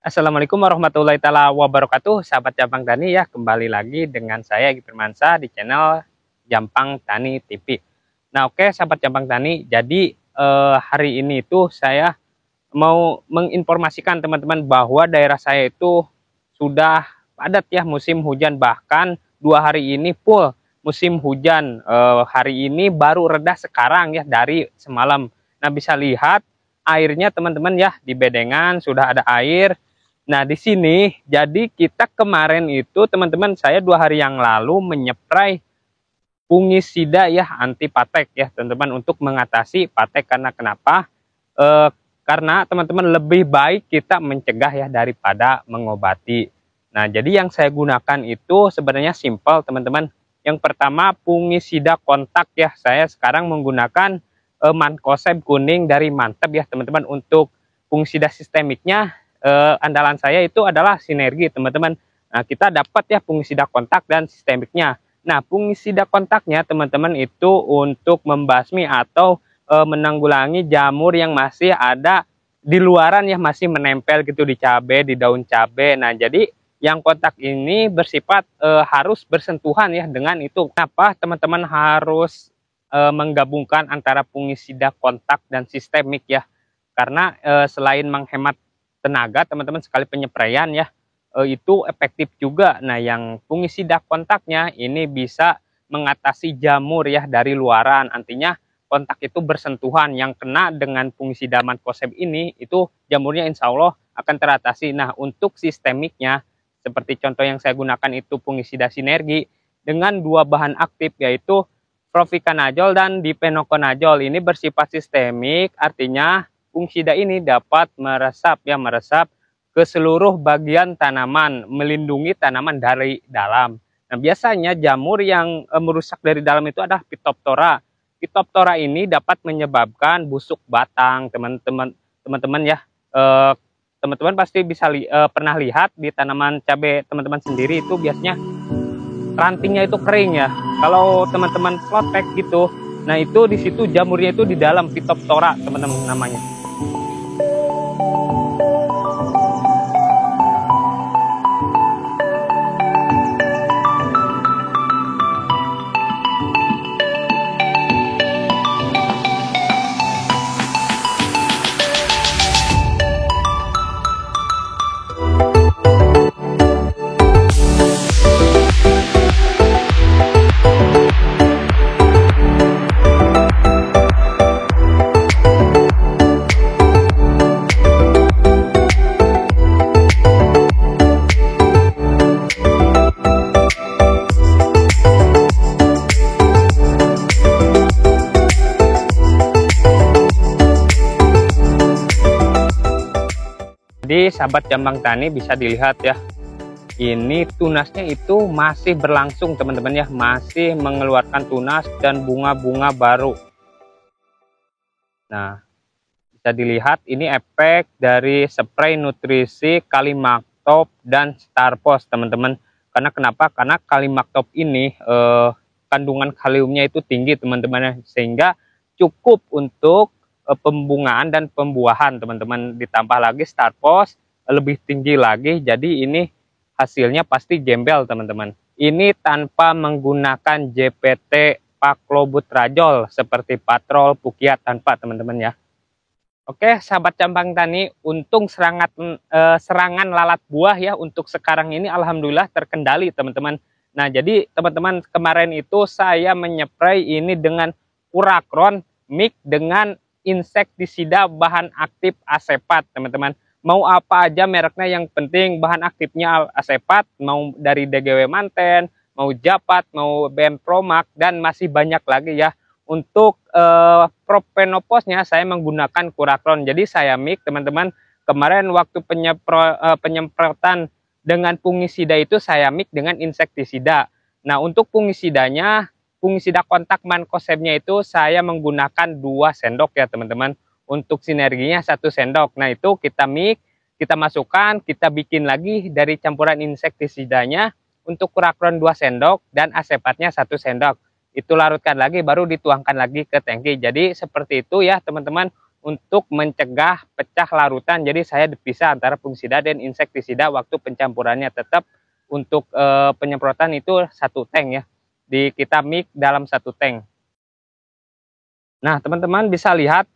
Assalamualaikum warahmatullahi taala wabarakatuh, sahabat Jampang Tani ya, kembali lagi dengan saya Egy Firmansyah di channel Jampang Tani TV. Nah oke sahabat Jampang Tani, jadi hari ini itu saya mau menginformasikan teman-teman bahwa daerah saya itu sudah padat ya musim hujan, bahkan 2 hari ini full musim hujan. Hari ini baru reda sekarang ya dari semalam. Nah bisa lihat airnya teman-teman ya, di bedengan sudah ada air. Nah di sini jadi kita kemarin itu teman-teman, saya 2 hari yang lalu menyeprai fungisida ya, anti patek ya teman-teman, untuk mengatasi patek. Karena kenapa? Karena teman-teman lebih baik kita mencegah ya daripada mengobati. Nah jadi yang saya gunakan itu sebenarnya simpel teman-teman. Yang pertama fungisida kontak ya, saya sekarang menggunakan mankoseb kuning dari Mantep ya teman-teman. Untuk fungisida sistemiknya andalan saya itu adalah sinergi teman-teman. Nah kita dapat ya fungisida kontak dan sistemiknya. Nah fungisida kontaknya teman-teman itu untuk membasmi atau menanggulangi jamur yang masih ada di luaran ya, masih menempel gitu di cabai, di daun cabai. Nah jadi yang kontak ini bersifat harus bersentuhan ya dengan itu. Kenapa teman-teman harus menggabungkan antara fungisida kontak dan sistemik ya? Karena selain menghemat tenaga teman-teman sekali penyepraian ya, itu efektif juga. Nah yang fungisida kontaknya ini bisa mengatasi jamur ya dari luaran, artinya kontak itu bersentuhan, yang kena dengan fungisida mankoseb ini itu jamurnya insya Allah akan teratasi. Nah untuk sistemiknya seperti contoh yang saya gunakan itu fungisida sinergi dengan 2 bahan aktif, yaitu propiconazole dan difenoconazole. Ini bersifat sistemik, artinya fungisida ini dapat meresap ke seluruh bagian tanaman, melindungi tanaman dari dalam. Nah biasanya jamur yang merusak dari dalam itu adalah Phytophthora. Phytophthora ini dapat menyebabkan busuk batang teman-teman ya. Teman-teman pasti bisa pernah lihat di tanaman cabai teman-teman sendiri itu biasanya rantingnya itu kering ya. Kalau teman-teman plotek gitu, nah itu di situ jamurnya itu di dalam Phytophthora teman-teman namanya. Jadi sahabat Jampang Tani bisa dilihat ya, ini tunasnya itu masih berlangsung teman-teman ya, masih mengeluarkan tunas dan bunga-bunga baru. Nah bisa dilihat ini efek dari spray nutrisi Kalimaktop dan Starpos teman-teman. Karena kenapa? Karena Kalimaktop ini kandungan kaliumnya itu tinggi teman-teman, sehingga cukup untuk pembungaan dan pembuahan teman-teman. Ditambah lagi Starpos lebih tinggi lagi, jadi ini hasilnya pasti gembel teman-teman. Ini tanpa menggunakan JPT Paclobutrajol seperti Patrol, Pukiat, tanpa teman-teman ya. Oke sahabat Jambang Tani, untung serangan lalat buah ya untuk sekarang ini alhamdulillah terkendali teman-teman. Nah jadi teman-teman, kemarin itu saya menyepray ini dengan Kurakron mix dengan insektisida bahan aktif Asepat teman-teman. Mau apa aja mereknya, yang penting bahan aktifnya Asepat, mau dari DGW Manten, mau Japat, mau Benpromak, dan masih banyak lagi ya. Untuk propenoposnya saya menggunakan Kurakron. Jadi saya mix teman-teman. Kemarin waktu penyemprotan dengan fungisida itu saya mix dengan insektisida. Nah untuk fungisidanya, fungisida kontak mankosebnya itu saya menggunakan 2 sendok ya teman-teman. Untuk sinerginya 1 sendok. Nah itu kita mix, kita masukkan, kita bikin lagi dari campuran insektisidanya. Untuk Kurakron 2 sendok dan Asepatnya 1 sendok. Itu larutkan lagi, baru dituangkan lagi ke tangki. Jadi seperti itu ya teman-teman, untuk mencegah pecah larutan. Jadi saya dipisah antara fungisida dan insektisida waktu pencampurannya. Tetap untuk penyemprotan itu 1 tank ya, kita mix dalam 1 tank. Nah teman-teman bisa lihat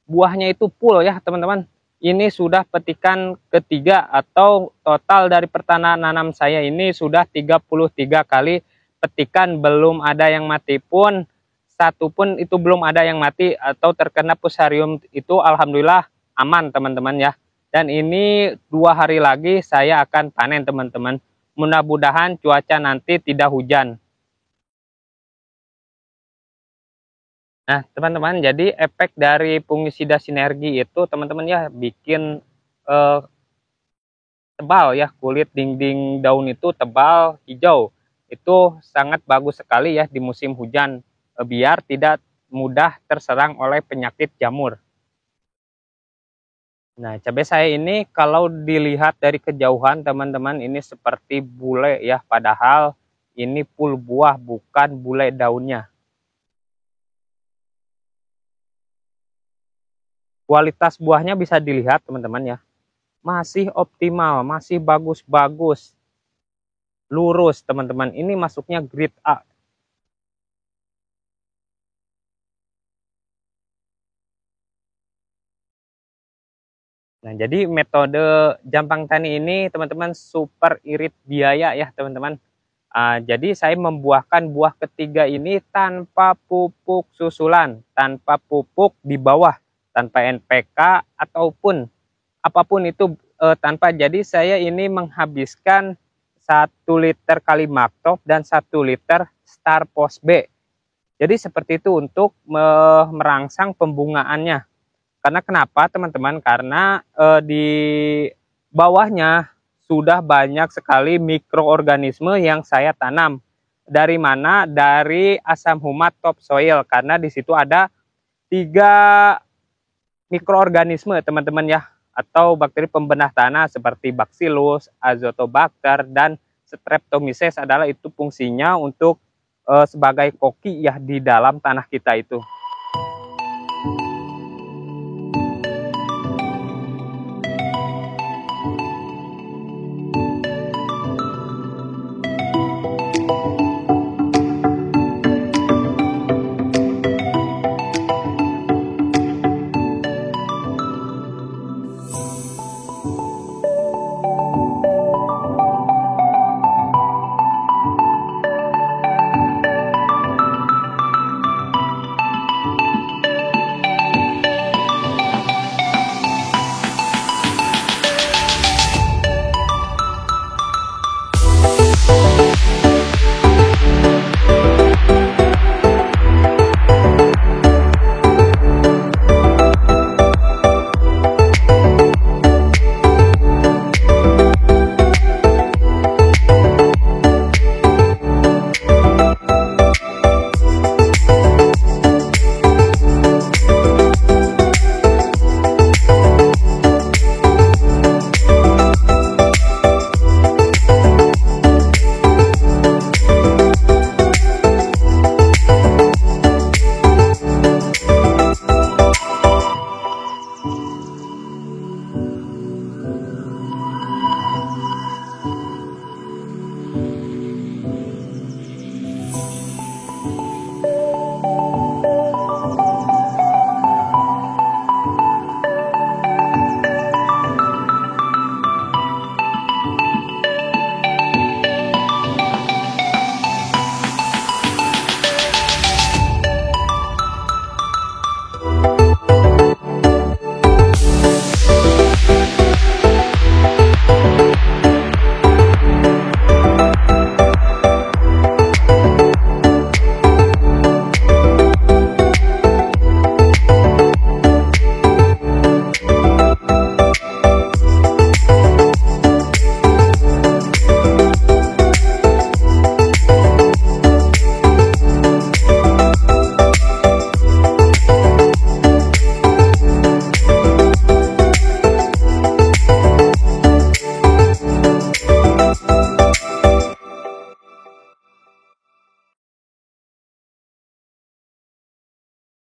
buahnya itu full ya teman-teman. Ini sudah petikan ketiga, atau total dari pertanahan nanam saya ini sudah 33 kali petikan, belum ada yang mati pun, 1 pun itu belum ada yang mati atau terkena Fusarium. Itu alhamdulillah aman teman-teman ya. Dan ini 2 hari lagi saya akan panen teman-teman. Mudah-mudahan cuaca nanti tidak hujan. Nah teman-teman, jadi efek dari fungisida sinergi itu teman-teman ya, bikin tebal ya, kulit dinding daun itu tebal hijau. Itu sangat bagus sekali ya di musim hujan, biar tidak mudah terserang oleh penyakit jamur. Nah cabai saya ini kalau dilihat dari kejauhan teman-teman, ini seperti bule ya, padahal ini full buah, bukan bule daunnya. Kualitas buahnya bisa dilihat teman-teman ya, masih optimal, masih bagus-bagus, lurus teman-teman. Ini masuknya grade A. Nah jadi metode Jampang Tani ini teman-teman super irit biaya ya teman-teman. Jadi saya membuahkan buah ketiga ini tanpa pupuk susulan, tanpa pupuk di bawah, tanpa NPK ataupun apapun itu, tanpa. Jadi saya ini menghabiskan 1 liter Kalimaktop dan 1 liter Starpos B. Jadi seperti itu untuk merangsang pembungaannya. Karena kenapa teman-teman? Karena di bawahnya sudah banyak sekali mikroorganisme yang saya tanam. Dari mana? Dari asam humat topsoil. Karena di situ ada 3 mikroorganisme teman-teman ya, atau bakteri pembenah tanah seperti Bacillus, Azotobacter, dan Streptomyces. Adalah itu fungsinya untuk sebagai koki ya di dalam tanah kita itu.